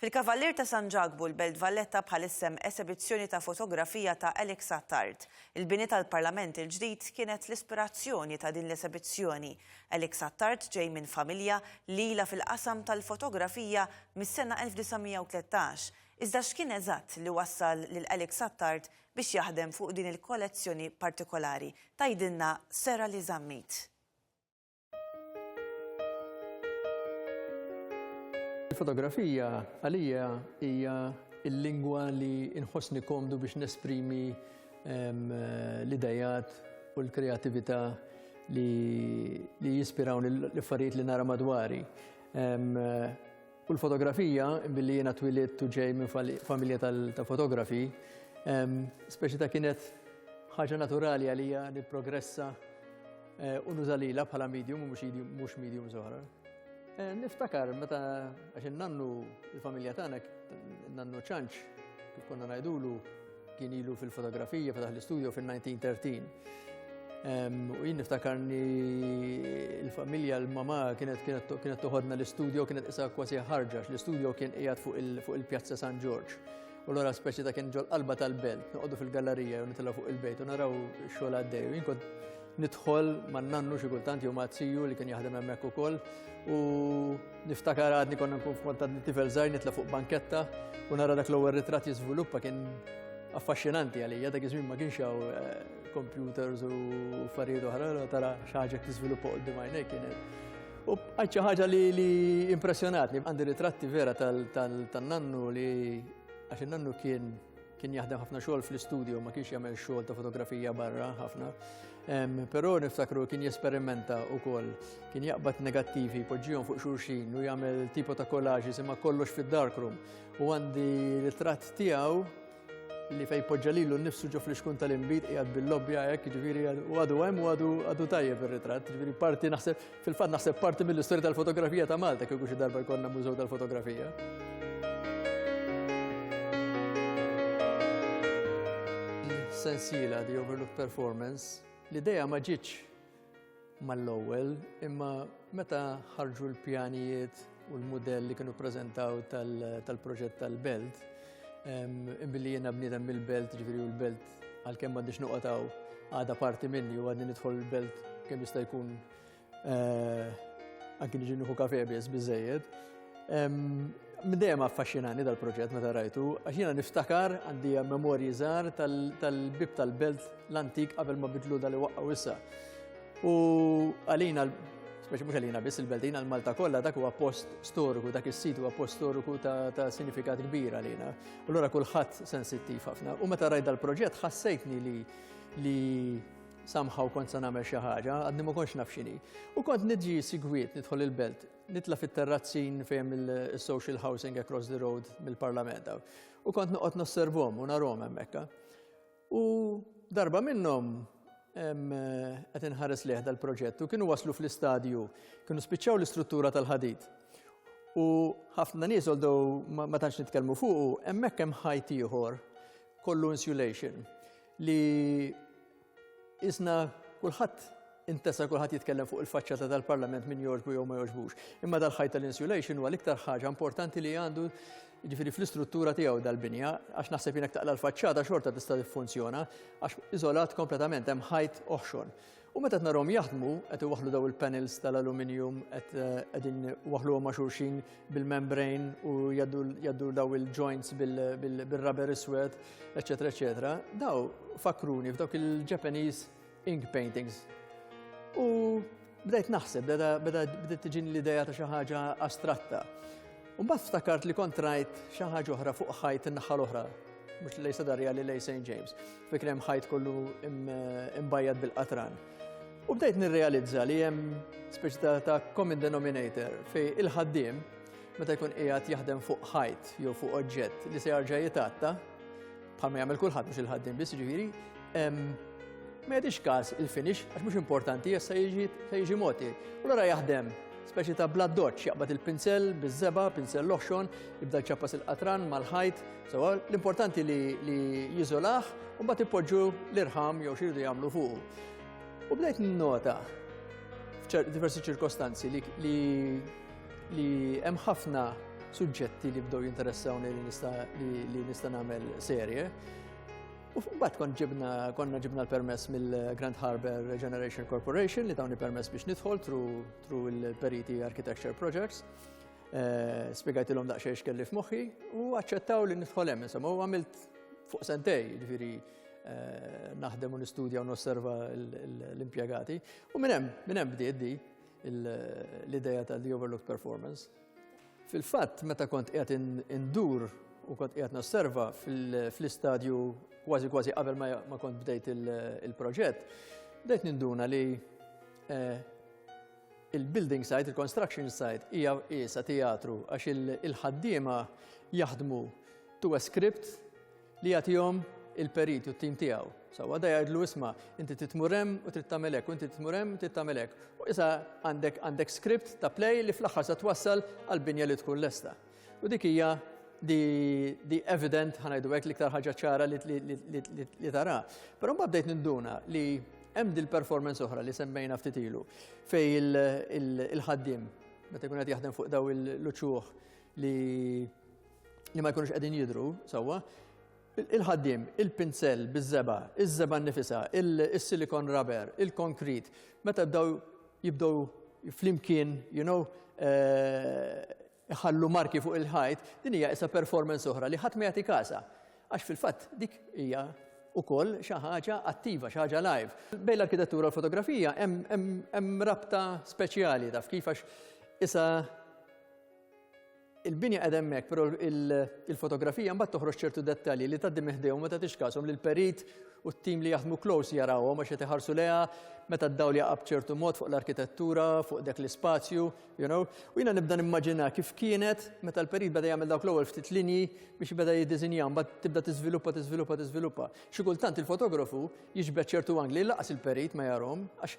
Fil-Kavallier ta' San Ġagbu l-Belt Valletta bħalissem esibizzjoni ta' fotografija ta' Alex Attard. Il-bini tal-Parlament il-ġdid kienet l-ispirazzjoni ta' din l-esibizzjoni. Alex Attard ġej minn familja li ilha fil-qasam tal-fotografija mis-sena 1913. Iżda x'kien eżatt li wassal lil Alex Attard biex jaħdem fuq din il-kollezzjoni partikolari? Tgħidilna Sera li Żammit. Il-fotografija għalija hija il-lingwa li inħossni komdu biex nesprimi l-idejat u l-kreatività li jispirawni l-affarijiet li nara madwari. U l-fotografija, billi jiena twilit u ġej minn familja ta' fotografi, speċi ta' kienet ħaġa naturali għalija li progressa u nużalila bħala medium u mhux medium zoħra. Niftakar, meta għaxin nannu il-familja tagħna, nannu ċanċ, kif konna ngħidulu, kien ilu fil-fotografija, fetaħ l-istudio fil-1913. U jien niftakarni il-familja, l-mama kienet toħodna l-istudio, kienet isa kważi ħarġa, l-istudio kien qiegħed fuq il-Pjazza San George. U l-ora speċi ta' kien ġol qalba tal-belt, noqogħdu fil-gallerija u nitilgħu fuq il-bejt u naraw xogħol għaddej. Jien kont nidħol man nannu xi kultant jew ma' tziju li kien jaħdem hemmhekk ukoll u niftakar għadni konna nkun f'kontat tifel żgħir nitla' fuq banketta u nara dak l-ewwel ritratt jiżviluppa kien affaxxinanti għalija dak iż-żmien ma kienx hawn computers u affarijiet oħra tara xi ħaġa tiżviluppa quddiem għajnejk kienet. U għadt xi ħaġa li impressjonatni. Għandi ritratti vera tan-nannu li għax in-nannu kien jaħdem ħafna xogħol fl-istudio, ma kienx jagħmel xogħol ta' fotografija barra ħafna. Però niftakru kien jesperimenta wkoll, kien jaqbad negattivi, poġġihom fuq xulxin u jagħmel tipo ta' kollaġ isimha kollox fid-darkroom. U għandi ritratt tiegħu li fejn poġġa lilu nnifsu ġo fl-ixkun tal-inbit qiegħed bil-lobbja hekk, jiġifieri u għadu hemm u għadu tajjeb ir-ritratt. Jiġifieri parti naħseb fil-fatt naħseb parti mill-istorja tal-fotografija ta' Malta kieku xi darba jkollna mużew tal-fotografija. Sensiela, The Overlooked Performance, l-idea ma ġietx mal-ewwel, imma meta ħarġu l-pjanijiet u l-mudell li kienu ppreżentaw tal-proġett tal-Belt, imbilli jiena bniedem mill-Belt, ġifieri l-Belt għalkemm m'għandix noqgħodhaw għadha parti minni u għadni nidħol il-Belt kemm jista' jkun anke niġi nieħu kafè biżżejjed. Dejjem affaxxinani dal-proġett meta rajtu, għax jiena niftakar għandi memorji żgħar tal-bib tal-Belt l-antik qabel ma bidlu dal waqqgħu issa. U għalina, speċi mhux għalina biss il-Belt, għalina l-Malta kollha dak huwa post storiku, dak is-sit huwa post storiku ta' sinifikat kbir għalina. U allura kulħadd sensittiv ħafna. U meta rajt dal-proġett ħassejtni li somehow kont se nagħmel xi ħaġa, għadni ma kontx naf x'inhi. U kont niġi sigwiet nidħol il-Belt, nitla fit-terrazzin fejn il-social housing across the road mill-Parlament. U kont noqgħod nosservhom u narhom hemmhekk. U darba minnhom qed inħares lejh dal-proġett u kienu waslu fl-istadju, kienu spiċċaw l-istruttura tal-ħadid. U ħafna nies although ma tantx nitkellmu fuqu, hemmhekk hemm ħajt ieħor kollu insulation li isna kulħadd intesa kulħadd jitkellem fuq il-faċċata tal-Parlament min jogħġbu jew ma jogħġbux. Imma dal-ħajt tal-insulation huwa l-iktar ħaġa importanti li għandu jiġifieri fl-istruttura tiegħu dal-binja għax naħseb jekk taqla l-faċċata xorta tista' tiffunzjona għax iżolat kompletament hemm ħajt oħxon. U meta narhom jaħdmu qed iwaħħlu daw il-panels tal-aluminium qegħdin waħħluhom ma' xulxin bil-membrane u jgħaddu daw il-joints bil-rubber iswed, eċetera, eċetera. Daw fakruni f'dawk il-Japanese ink paintings. U bdejt naħseb, beda tiġini l-idea ta' xi ħaġa astratta. U mbagħad ftakart li kont rajt xi ħaġa oħra fuq ħajt in-naħa l-oħra, mhux lejn Sadarja li lejn St. James, fejn hemm ħajt kollu imbajjad bil-qatran. U bdejt nirrealizza li hemm speċi ta' common denominator fejn il-ħaddiem meta jkun qiegħed jaħdem fuq ħajt jew fuq oġġett li se jarġa' jitatta bħalma jagħmel kulħadd mhux il-ħaddiem biss jiġifieri, ma jgħidix każ il-finish għax mhux importanti issa jiġi moti. U allura jaħdem speċi ta' blood dodge jaqbad il-pinsel biż-żeba, pinsel loħxon, jibda jċappas il-qatran mal-ħajt. So l-importanti li jiżolah u mbagħad ipoġġu l-irħam jew xi jridu jagħmlu fuqu. U bdejt ninnota f'diversi ċirkostanzi li hemm ħafna suġġetti li bdew jinteressawni li nista' nagħmel serje. U mbagħad konna ġibna l-permess mill-Grand Harbour Regeneration Corporation li tawni permess biex nidħol through il-Periti Architecture Projects. Spjegajtilhom daqsxejn x'kelli f'moħħi u aċċettaw li nidħol hemm. Insomma, u għamilt fuq sentej, jiġifieri naħdem u nistudja u nosserva l-impjegati. U minn hemm bdiet di l-idea ta' The Overlooked Performance. Fil-fatt, meta kont qiegħed indur u kont qiegħed nosserva fl-istadju kważi qabel ma kont bdejt il-proġett, bdejt ninduna li il-building site, il-construction site, hija qiesa teatru għax il-ħaddiema jaħdmu to a script li jagħtihom il-perit u t-tim tiegħu. Sewwa da jgħidlu isma' inti titmur hemm u trid tagħmel hekk, u inti titmur hemm u trid tagħmel hekk. U issa għandek script ta' play li fl-aħħar se twassal għall-binja li tkun lesta. U dik hija di evident ħanajdu hekk l-iktar ħaġa ċara li tara. Però mbagħad bdejt ninduna li hemm dil-performance oħra li semmejna ftit ilu fej il-ħaddiem meta jkun qed jaħdem fuq daw il-luċuħ li ma jkunux qegħdin jidhru sewwa. Il-ħaddiem, il-pinsell biż-żeba, iż-żeba nnifisha, il-silicon rubber, il-konkrit, meta jibdew flimkien, ħallu marki fuq il-ħajt, din hija issa performance oħra li ħadd ma jagħti każa. Għax fil-fatt dik hija wkoll xi ħaġa attiva, xi ħaġa live. Bejn l-arkitettura u l-fotografija hemm rabta speċjali taf kif għax issa il-binja qed hemmhekk, però il-fotografija mbagħad toħroġ ċertu dettalji li tgħaddi meħdejhom ma tagħtix każhom li l-perit u t-tim li jaħdmu close jarawhom għax qed iħarsu leha meta d-dawl jaqa' b'ċertu mod fuq l-arkitettura, fuq dak l-ispazju, U jiena nibda nimmaġina kif kienet meta l-perit beda jagħmel dawk l-ewwel ftit linji biex beda jiddiżinjaw, mbagħad tibda tiżviluppa. Xi kultant il-fotografu jiġbed ċertu angli laqas il-perit ma jarahom għax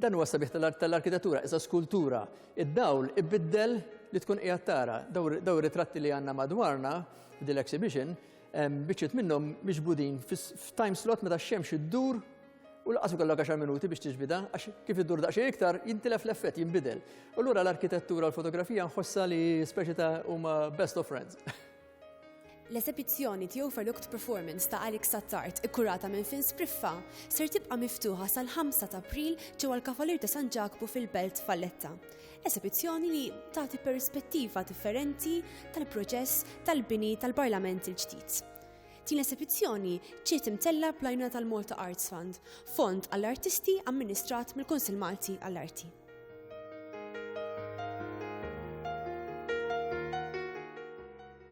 dan huwa sabiħ tal-arkitettura, iżda skultura. Id-dawl ibiddel li tkun qiegħed tara. Daw ritratti li għandna madwarna f'dil-exhibition biċċiet minnhom miġbudin f'time slot meta x-xemx iddur u laqas ikollok 10 minuti biex tiġbidha għax kif iddur daqsxejn iktar jintilef l-effett jinbidel. U allura l-arkitettura u l-fotografija nħossha li speċi ta' huma best of friends. L-eżibizzjoni The Overlooked Performance ta' Alex Attard ikkurata minn Fin Spriffa ser tibqa' miftuħa sal-5 ta' April ġewwa l-Kavalier ta' San Ġakbu fil-Belt Valletta. Eżibizzjoni li tagħti perspettiva differenti tal-proċess tal-bini tal-Parlament il-ġdid. Din l-eżibizzjoni ġiet imtella bl-għajnuna tal-Malta Arts Fund, fond għall-artisti amministrat mill-Kunsill Malti għall-Arti.